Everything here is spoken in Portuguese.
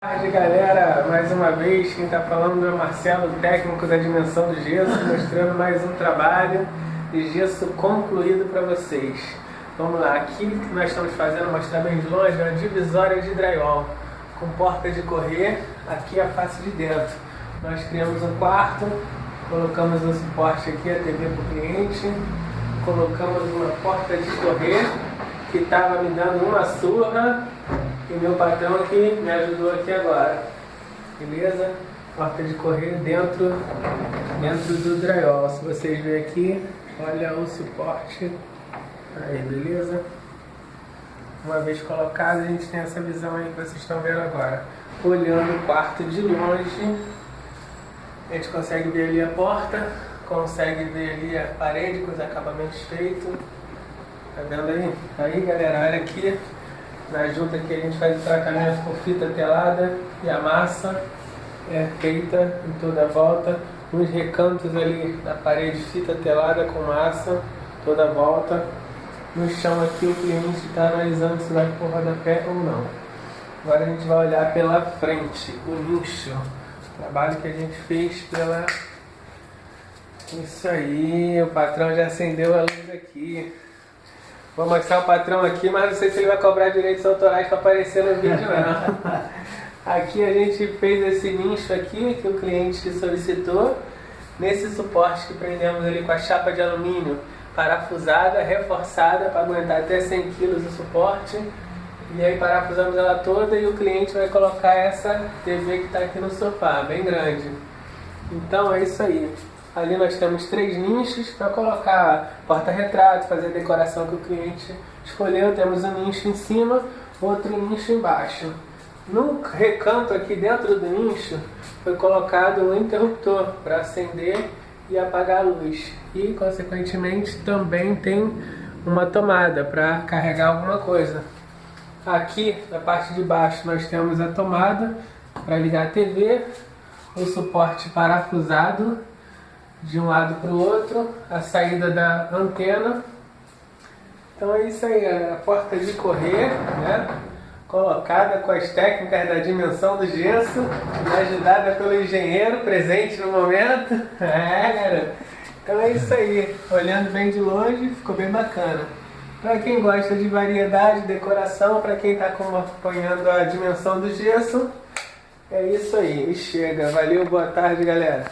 Boa tarde, galera, mais uma vez quem está falando é o Marcelo, técnico da Dimensão do Gesso, mostrando mais um trabalho de gesso concluído para vocês. Vamos lá, aqui que nós estamos fazendo, mostrar bem de longe, é uma divisória de drywall com porta de correr, aqui a face de dentro. Nós criamos um quarto, colocamos um suporte aqui, a TV para o cliente, colocamos uma porta de correr que estava me dando uma surra. E meu patrão aqui me ajudou aqui agora, beleza? Porta de correr dentro do drywall. Se vocês verem aqui, olha o suporte aí, beleza? Uma vez colocado, a gente tem essa visão aí que vocês estão vendo agora. Olhando o quarto de longe, a gente consegue ver ali a porta, consegue ver ali a parede com os acabamentos feitos. Tá vendo aí? Aí, galera, olha aqui. Na junta que a gente faz o tratamento com fita telada e a massa é feita em toda a volta. Nos recantos ali da parede, fita telada com massa, toda a volta. No chão aqui o cliente está analisando se vai por rodapé ou não. Agora a gente vai olhar pela frente, o nicho. O trabalho que a gente fez pela... Isso aí, o patrão já acendeu a luz aqui. Vou mostrar o patrão aqui, mas não sei se ele vai cobrar direitos autorais para aparecer no vídeo não. Aqui a gente fez esse nicho aqui que o cliente solicitou. Nesse suporte que prendemos ali com a chapa de alumínio parafusada, reforçada para aguentar até 100 kg o suporte. E aí parafusamos ela toda e o cliente vai colocar essa TV que está aqui no sofá, bem grande. Então é isso aí. Ali nós temos 3 nichos para colocar porta-retrato, fazer a decoração que o cliente escolheu. Temos um nicho em cima, outro nicho embaixo. No recanto aqui dentro do nicho foi colocado um interruptor para acender e apagar a luz. E consequentemente também tem uma tomada para carregar alguma coisa. Aqui na parte de baixo nós temos a tomada para ligar a TV, o suporte parafusado de um lado para o outro, a saída da antena. Então é isso aí, a porta de correr, né? Colocada com as técnicas da Dimensão do Gesso, ajudada pelo engenheiro presente no momento. Galera. Então é isso aí, olhando bem de longe, ficou bem bacana. Para quem gosta de variedade, decoração, para quem está acompanhando a Dimensão do Gesso, é isso aí, e chega. Valeu, boa tarde, galera.